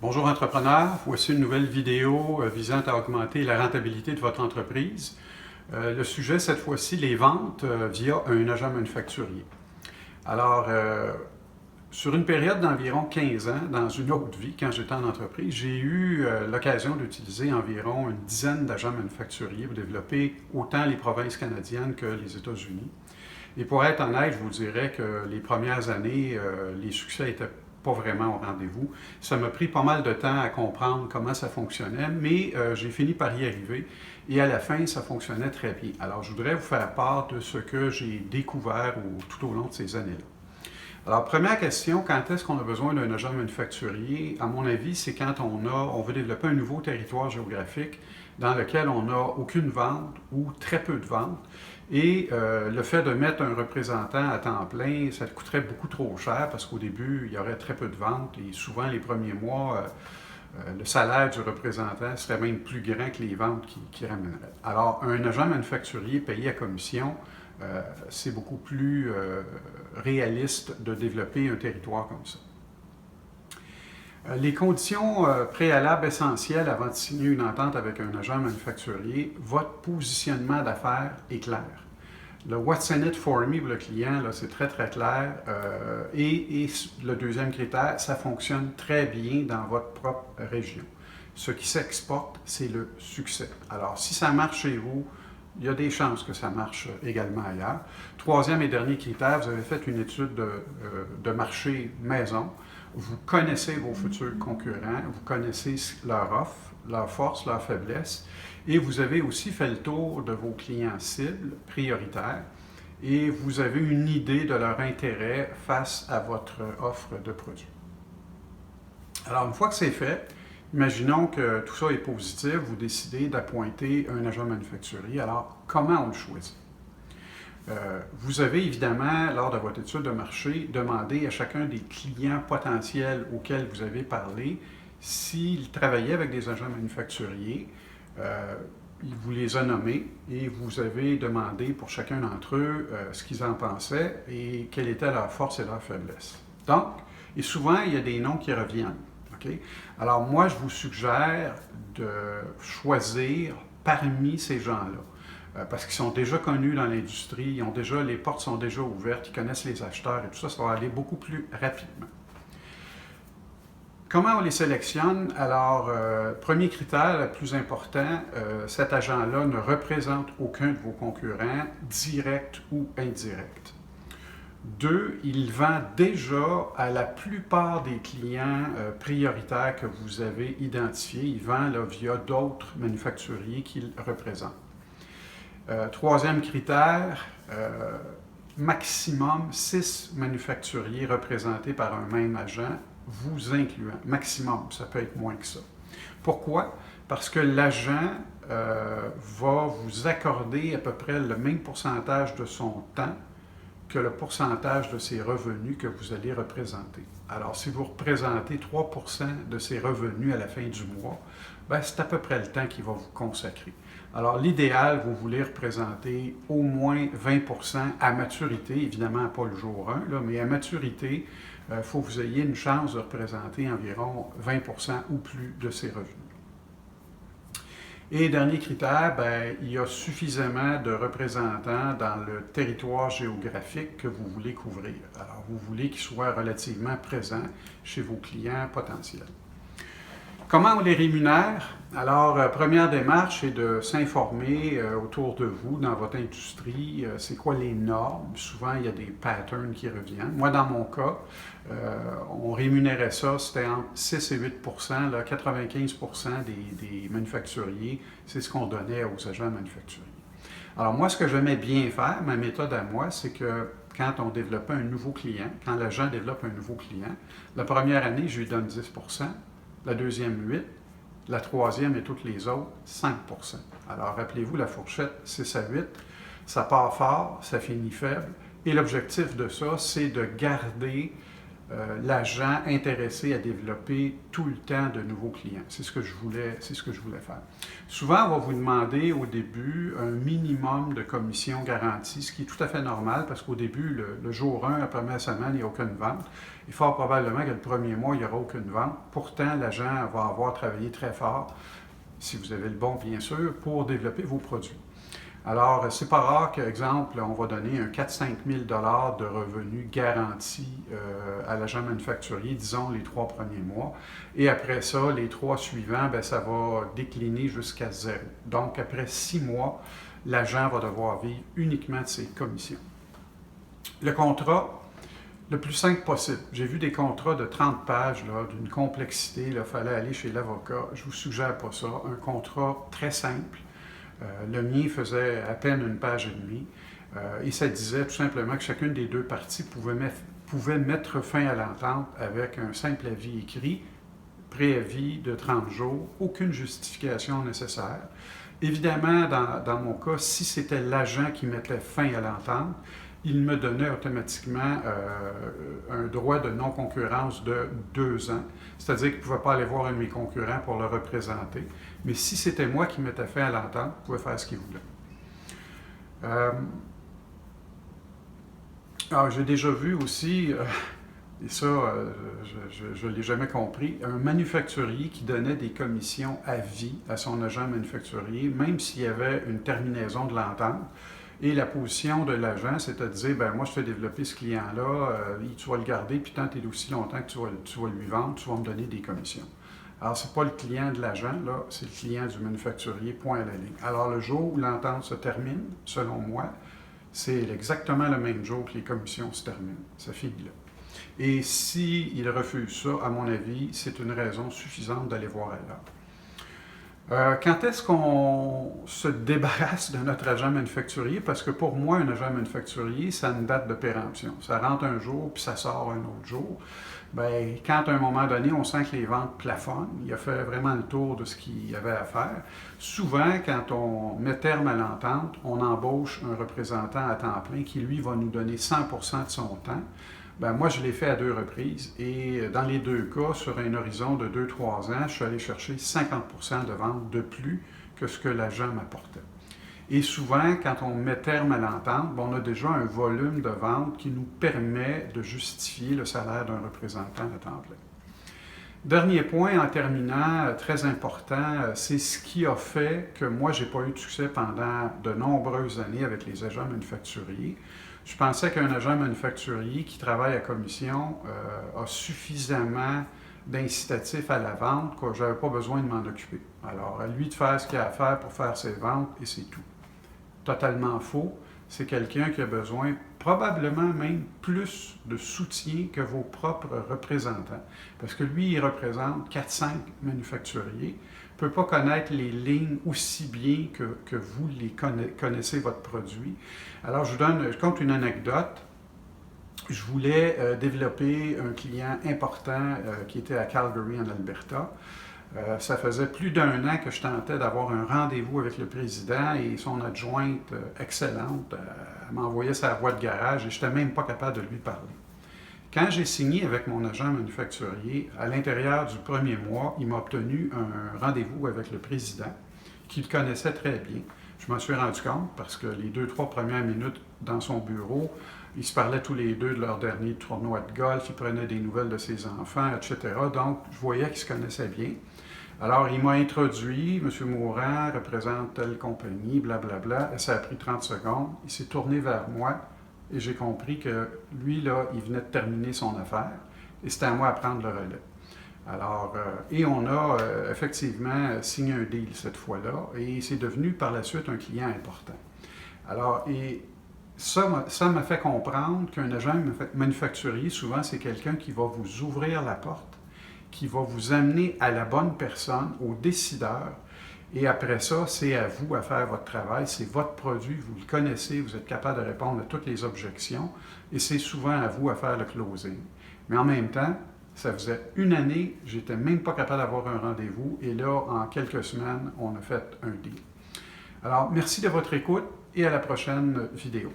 Bonjour entrepreneur, voici une nouvelle vidéo visant à augmenter la rentabilité de votre entreprise. Le sujet cette fois-ci, les ventes via un agent manufacturier. Alors, sur une période d'environ 15 ans, dans une autre vie, quand j'étais en entreprise, j'ai eu l'occasion d'utiliser environ une dizaine d'agents manufacturiers pour développer autant les provinces canadiennes que les États-Unis. Et pour être honnête, je vous dirais que les premières années, les succès étaient pas vraiment au rendez-vous. Ça m'a pris pas mal de temps à comprendre comment ça fonctionnait, mais j'ai fini par y arriver et à la fin, ça fonctionnait très bien. Alors, je voudrais vous faire part de ce que j'ai découvert tout au long de ces années-là. Alors, première question, quand est-ce qu'on a besoin d'un agent manufacturier? À mon avis, c'est quand on veut développer un nouveau territoire géographique dans lequel on n'a aucune vente ou très peu de ventes. Et le fait de mettre un représentant à temps plein, ça coûterait beaucoup trop cher parce qu'au début, il y aurait très peu de ventes et souvent les premiers mois, le salaire du représentant serait même plus grand que les ventes qu'il ramènerait. Alors, un agent manufacturier payé à commission, c'est beaucoup plus réaliste de développer un territoire comme ça. Les conditions préalables essentielles avant de signer une entente avec un agent manufacturier, votre positionnement d'affaires est clair. Le What's in it for me pour le client, c'est très très clair. Et le deuxième critère, ça fonctionne très bien dans votre propre région. Ce qui s'exporte, c'est le succès. Alors, si ça marche chez vous, il y a des chances que ça marche également ailleurs. Troisième et dernier critère, vous avez fait une étude de marché maison. Vous connaissez vos futurs concurrents, vous connaissez leur offre, leurs forces, leurs faiblesses, et vous avez aussi fait le tour de vos clients cibles prioritaires et vous avez une idée de leur intérêt face à votre offre de produits. Alors, une fois que c'est fait, imaginons que tout ça est positif, vous décidez d'appointer un agent manufacturier. Alors, comment on le choisit? Vous avez évidemment, lors de votre étude de marché, demandé à chacun des clients potentiels auxquels vous avez parlé s'ils travaillaient avec des agents manufacturiers. Il vous les a nommés et vous avez demandé pour chacun d'entre eux ce qu'ils en pensaient et quelle était leur force et leur faiblesse. Donc, et souvent, il y a des noms qui reviennent. Okay? Alors, moi, je vous suggère de choisir parmi ces gens-là. Parce qu'ils sont déjà connus dans l'industrie, les portes sont déjà ouvertes, ils connaissent les acheteurs et tout ça, ça va aller beaucoup plus rapidement. Comment on les sélectionne? Alors, premier critère le plus important, cet agent-là ne représente aucun de vos concurrents, direct ou indirect. Deux, il vend déjà à la plupart des clients prioritaires que vous avez identifiés. Il vend là, via d'autres manufacturiers qu'il représente. Troisième critère, maximum 6 manufacturiers représentés par un même agent, vous incluant. Maximum, ça peut être moins que ça. Pourquoi? Parce que l'agent va vous accorder à peu près le même pourcentage de son temps que le pourcentage de ses revenus que vous allez représenter. Alors, si vous représentez 3% de ses revenus à la fin du mois, ben, c'est à peu près le temps qu'il va vous consacrer. Alors, l'idéal, vous voulez représenter au moins 20% à maturité, évidemment pas le jour 1, là, mais à maturité, il faut que vous ayez une chance de représenter environ 20% ou plus de ses revenus. Et dernier critère, ben, il y a suffisamment de représentants dans le territoire géographique que vous voulez couvrir. Alors, vous voulez qu'ils soient relativement présents chez vos clients potentiels. Comment on les rémunère? Alors, première démarche est de s'informer autour de vous, dans votre industrie, c'est quoi les normes. Souvent, il y a des patterns qui reviennent. Moi, dans mon cas, on rémunérait ça, c'était entre 6 et 8 là, 95 des manufacturiers, c'est ce qu'on donnait aux agents manufacturiers. Alors, moi, ce que j'aimais bien faire, ma méthode à moi, c'est que quand on développait un nouveau client, quand l'agent développe un nouveau client, la première année, je lui donne 10 la deuxième 8 la troisième et toutes les autres, 5 Alors, rappelez-vous, la fourchette 6 à 8, ça part fort, ça finit faible. Et l'objectif de ça, c'est de garder l'agent intéressé à développer tout le temps de nouveaux clients. C'est ce que je voulais faire. Souvent, on va vous demander au début un minimum de commission garantie, ce qui est tout à fait normal parce qu'au début, le jour 1, la première semaine, il n'y a aucune vente. Et fort probablement que le premier mois, il n'y aura aucune vente. Pourtant, l'agent va avoir travaillé très fort, si vous avez le bon bien sûr, pour développer vos produits. Alors, c'est pas rare qu'exemple, on va donner un 4-5 000 $ de revenus garantis à l'agent manufacturier, disons, les 3 premiers mois. Et après ça, les 3 suivants, bien, ça va décliner jusqu'à 0. Donc, après 6 mois, l'agent va devoir vivre uniquement de ses commissions. Le contrat, le plus simple possible. J'ai vu des contrats de 30 pages, d'une complexité, il fallait aller chez l'avocat. Je ne vous suggère pas ça. Un contrat très simple. Le mien faisait à peine une page et demie et ça disait tout simplement que chacune des deux parties pouvait mettre fin à l'entente avec un simple avis écrit, préavis de 30 jours, aucune justification nécessaire. Évidemment, dans mon cas, si c'était l'agent qui mettait fin à l'entente, il me donnait automatiquement un droit de non-concurrence de 2 ans, c'est-à-dire qu'il ne pouvait pas aller voir un de mes concurrents pour le représenter. Mais si c'était moi qui mettais fin à l'entente, il pouvait faire ce qu'il voulait. J'ai déjà vu aussi, et ça, je ne l'ai jamais compris, un manufacturier qui donnait des commissions à vie à son agent manufacturier, même s'il y avait une terminaison de l'entente. Et la position de l'agent, c'est de dire, ben moi, je fais développer ce client-là, tu vas le garder, puis tant et aussi longtemps que tu vas lui vendre, tu vas me donner des commissions. Alors, ce n'est pas le client de l'agent, là, c'est le client du manufacturier, point à la ligne. Alors, le jour où l'entente se termine, selon moi, c'est exactement le même jour que les commissions se terminent. Ça finit là. Et s'il refuse ça, à mon avis, c'est une raison suffisante d'aller voir ailleurs. Quand est-ce qu'on se débarrasse de notre agent manufacturier? Parce que pour moi, un agent manufacturier, ça a une date de péremption. Ça rentre un jour, puis ça sort un autre jour. Bien, quand à un moment donné, on sent que les ventes plafonnent, il a fait vraiment le tour de ce qu'il y avait à faire. Souvent, quand on met terme à l'entente, on embauche un représentant à temps plein qui, lui, va nous donner 100% de son temps. Ben, moi, je l'ai fait à 2 reprises et dans les 2 cas, sur un horizon de 2-3 ans, je suis allé chercher 50% de ventes de plus que ce que l'agent m'apportait. Et souvent, quand on met terme à l'entente, on a déjà un volume de ventes qui nous permet de justifier le salaire d'un représentant à temps plein. Dernier point en terminant, très important, c'est ce qui a fait que moi, je n'ai pas eu de succès pendant de nombreuses années avec les agents manufacturiers. Je pensais qu'un agent manufacturier qui travaille à commission a suffisamment d'incitatifs à la vente que je n'avais pas besoin de m'en occuper. Alors, à lui de faire ce qu'il a à faire pour faire ses ventes et c'est tout. Totalement faux. C'est quelqu'un qui a besoin probablement même plus de soutien que vos propres représentants. Parce que lui, il représente 4-5 manufacturiers, ne peut pas connaître les lignes aussi bien que vous les connaissez votre produit. Alors, je compte une anecdote. Je voulais développer un client important qui était à Calgary, en Alberta. Ça faisait plus d'1 an que je tentais d'avoir un rendez-vous avec le président et son adjointe excellente m'envoyait sa voie de garage et je n'étais même pas capable de lui parler. Quand j'ai signé avec mon agent manufacturier, à l'intérieur du premier mois, il m'a obtenu un rendez-vous avec le président, qu'il connaissait très bien. Je m'en suis rendu compte parce que les 2-3 premières minutes dans son bureau, ils se parlaient tous les deux de leur dernier tournoi de golf, ils prenaient des nouvelles de ses enfants, etc. Donc, je voyais qu'ils se connaissaient bien. Alors, il m'a introduit, M. Mourant représente telle compagnie, blablabla. Ça a pris 30 secondes. Il s'est tourné vers moi et j'ai compris que lui, là, il venait de terminer son affaire et c'était à moi à prendre le relais. Alors, et on a effectivement signé un deal cette fois-là et c'est devenu par la suite un client important. Alors, et ça m'a fait comprendre qu'un agent manufacturier, souvent, c'est quelqu'un qui va vous ouvrir la porte, qui va vous amener à la bonne personne, au décideur, et après ça, c'est à vous à faire votre travail, c'est votre produit, vous le connaissez, vous êtes capable de répondre à toutes les objections, et c'est souvent à vous à faire le closing. Mais en même temps, ça faisait 1 année, j'étais même pas capable d'avoir un rendez-vous, et là, en quelques semaines, on a fait un deal. Alors, merci de votre écoute, et à la prochaine vidéo.